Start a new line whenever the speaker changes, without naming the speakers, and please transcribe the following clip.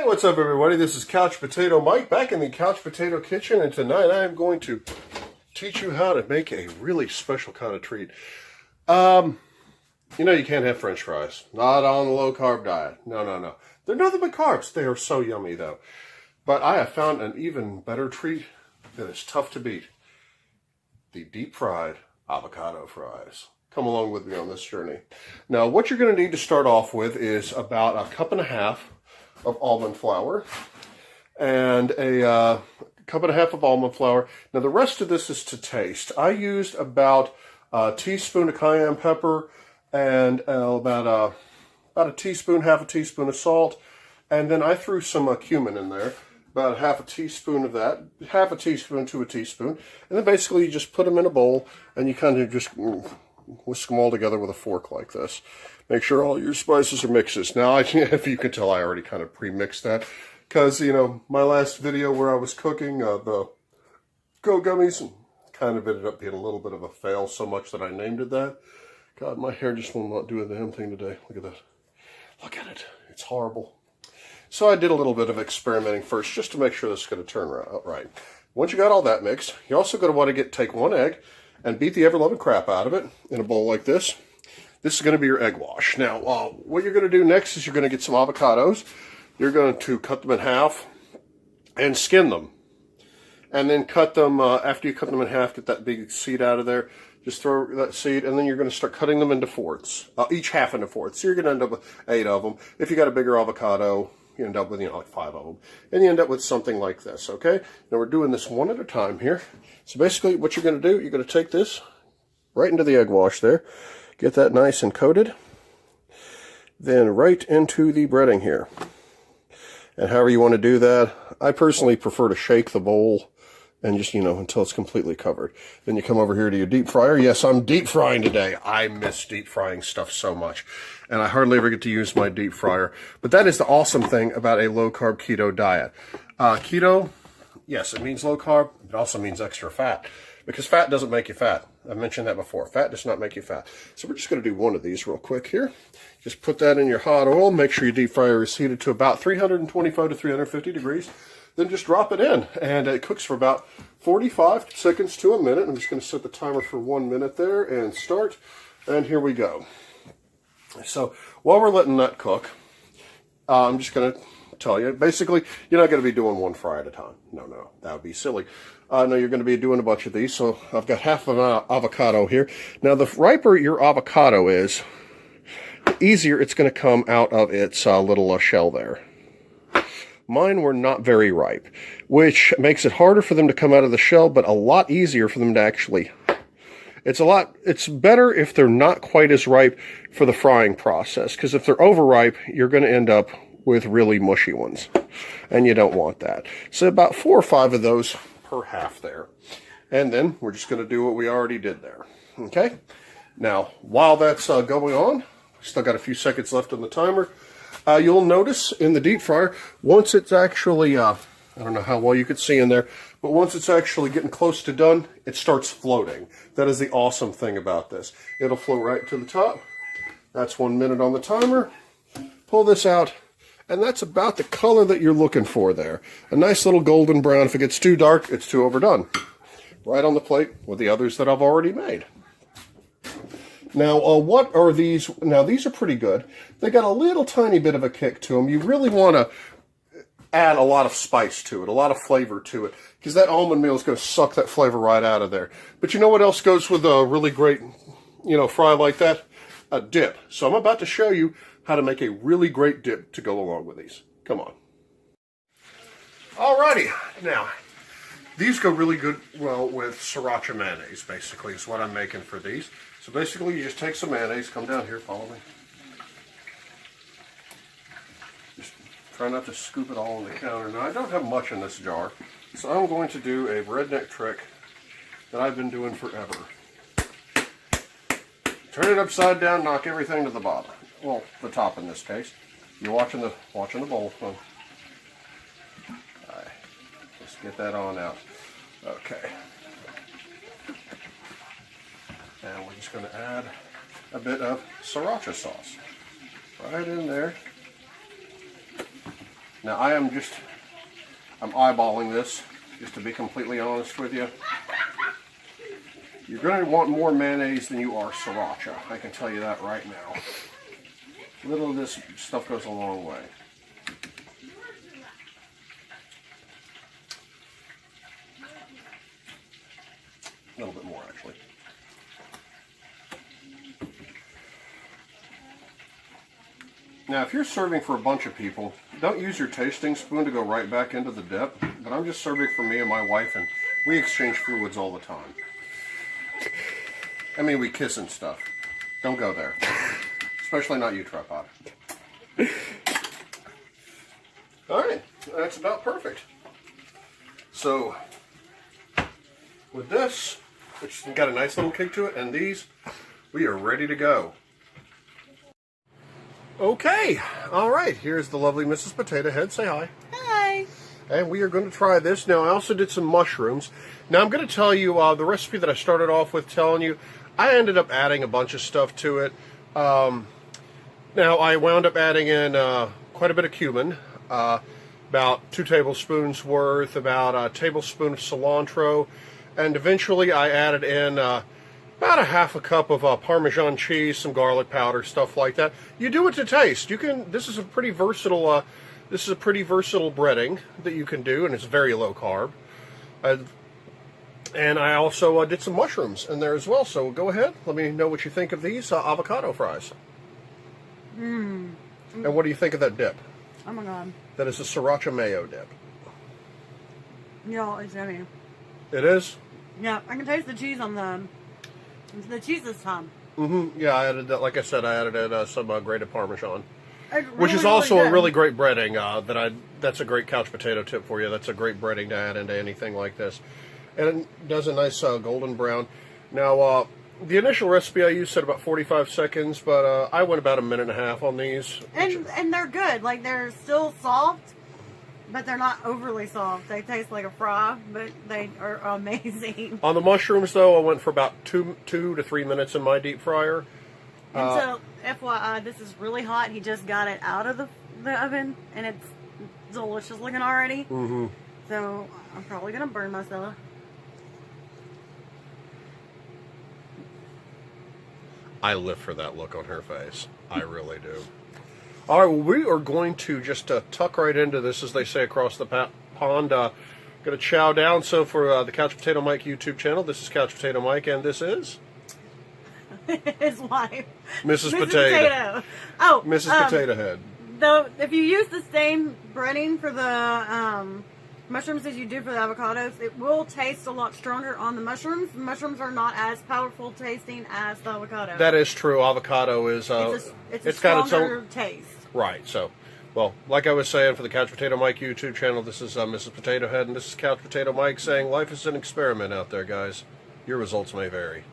Hey, what's up everybody? This is Couch Potato Mike back in the Couch Potato Kitchen, and tonight I am going to teach you how to make a really special kind of treat. You know you can't have French fries. Not on the low carb diet. No. They're nothing but carbs. They are so yummy though. But I have found an even better treat that is tough to beat. The deep fried avocado fries. Come along with me on this journey. Now what you're going to need to start off with is about 1.5 cups of almond flour and a cup and a half of almond flour. Now the rest of this is to taste. I used about a teaspoon of cayenne pepper and about a teaspoon, half a teaspoon of salt, and then I threw some cumin in there, about half a teaspoon of that, half a teaspoon to a teaspoon, and then basically you just put them in a bowl and you kind of just whisk them all together with a fork like this. Make sure all your spices are mixes. Now, if you can tell, I already kind of pre-mixed that because, you know, my last video where I was cooking the Go Gummies kind of ended up being a little bit of a fail, so much that I named it that. God, my hair just will not do a damn thing today. Look at that. Look at it. It's horrible. So I did a little bit of experimenting first just to make sure this is going to turn out right. Once you got all that mixed, you're also going to want to take one egg and beat the ever-loving crap out of it in a bowl like this. This is going to be your egg wash. Now, what you're going to do next is you're going to get some avocados. You're going to cut them in half and skin them. And then cut them, after you cut them in half, get that big seed out of there. Just throw that seed, and then you're going to start cutting them into fourths, each half into fourths. So you're going to end up with 8 of them. If you got a bigger avocado, you end up with, like 5 of them. And you end up with something like this, okay? Now we're doing this one at a time here. So basically what you're going to do, you're going to take this right into the egg wash there. Get that nice and coated. Then right into the breading here. And however you want to do that, I personally prefer to shake the bowl and just, until it's completely covered. Then you come over here to your deep fryer. Yes, I'm deep frying today. I miss deep frying stuff so much. And I hardly ever get to use my deep fryer. But that is the awesome thing about a low-carb keto diet. Keto, yes, it means low carb. It also means extra fat. Because fat doesn't make you fat. I mentioned that before. Fat does not make you fat. So we're just going to do one of these real quick here. Just put that in your hot oil. Make sure your deep fryer is heated to about 325 to 350 degrees. Then just drop it in. And it cooks for about 45 seconds to a minute. I'm just going to set the timer for 1 minute there and start. And here we go. So while we're letting that cook, I'm just going to tell you, basically, you're not going to be doing one fry at a time. No, that would be silly. No, you're going to be doing a bunch of these. So I've got half of an avocado here. Now, the riper your avocado is, the easier it's going to come out of its little shell there. Mine were not very ripe, which makes it harder for them to come out of the shell, but a lot easier for them to actually... It's better if they're not quite as ripe for the frying process, because if they're overripe, you're going to end up with really mushy ones, and you don't want that. So about 4 or 5 of those per half there. And then we're just going to do what we already did there. Okay? Now, while that's going on, still got a few seconds left on the timer. You'll notice in the deep fryer, once it's actually, I don't know how well you could see in there, but once it's actually getting close to done, it starts floating. That is the awesome thing about this. It'll float right to the top. That's 1 minute on the timer. Pull this out. And that's about the color that you're looking for there. A nice little golden brown. If it gets too dark, it's too overdone. Right on the plate with the others that I've already made. Now, what are these? Now, these are pretty good. They got a little tiny bit of a kick to them. You really want to add a lot of spice to it, a lot of flavor to it, because that almond meal is going to suck that flavor right out of there. But you know what else goes with a really great, fry like that? A dip. So I'm about to show you how to make a really great dip to go along with these. Come on. Alrighty, now, these go really good, well, with Sriracha mayonnaise, basically, is what I'm making for these. So basically, you just take some mayonnaise, come down here, follow me. Just try not to scoop it all on the counter. Now, I don't have much in this jar, so I'm going to do a redneck trick that I've been doing forever. Turn it upside down, knock everything to the bottom. Well, the top in this case. You're watching the bowl. All right, just get that on out. Okay. And we're just going to add a bit of Sriracha sauce right in there. Now I'm eyeballing this, just to be completely honest with you. You're going to want more mayonnaise than you are sriracha. I can tell you that right now. A little of this stuff goes a long way. A little bit more, actually. Now, if you're serving for a bunch of people, don't use your tasting spoon to go right back into the dip. But I'm just serving for me and my wife, and we exchange fluids all the time. I mean, we kiss and stuff. Don't go there. Especially not you, Tripod. Alright, that's about perfect. So, with this, which got a nice little kick to it, and these, we are ready to go. Okay, alright, here's the lovely Mrs. Potato Head. Say hi.
Hi.
And we are going to try this. Now, I also did some mushrooms. Now, I'm going to tell you the recipe that I started off with telling you. I ended up adding a bunch of stuff to it. Now, I wound up adding in quite a bit of cumin, about 2 tablespoons worth, about a tablespoon of cilantro, and eventually I added in about a half a cup of Parmesan cheese, some garlic powder, stuff like that. You do it to taste. You can. This is a pretty versatile. This is a pretty versatile breading that you can do, and it's very low carb. And I also did some mushrooms in there as well. So go ahead. Let me know what you think of these avocado fries. And what do you think of that dip?
Oh my god.
That is a Sriracha Mayo dip.
Yeah, it's yummy.
It is?
Yeah, I can taste the cheese on the cheese this time.
Yeah, I added that. Like I said, I added in some grated Parmesan.
It's
Which is
really,
also
really
a really great breading. That's a great couch potato tip for you. That's a great breading to add into anything like this. And it does a nice golden brown. Now, the initial recipe I used said about 45 seconds, but I went about a minute and a half on these.
And they're good. Like, they're still soft, but they're not overly soft. They taste like a fry, but they are amazing.
On the mushrooms, though, I went for about 2 to 3 minutes in my deep fryer.
And so, FYI, this is really hot. He just got it out of the oven, and it's delicious looking already. So, I'm probably going to burn myself.
I live for that look on her face. I really do. All right, well, we are going to just tuck right into this, as they say across the pond. Going to chow down. So for the Couch Potato Mike YouTube channel, this is Couch Potato Mike, and this is
his wife,
Mrs. Potato.
Oh,
Mrs. Potato Head.
Though, if you use the same breading for the mushrooms as you do for the avocados, it will taste a lot stronger on the mushrooms. The mushrooms are not as powerful tasting as the avocado.
That is true. Avocado is
it's got its own taste.
Right. So, well, like I was saying, for the Couch Potato Mike YouTube channel, this is Mrs. Potato Head, and this is Couch Potato Mike saying life is an experiment out there, guys. Your results may vary.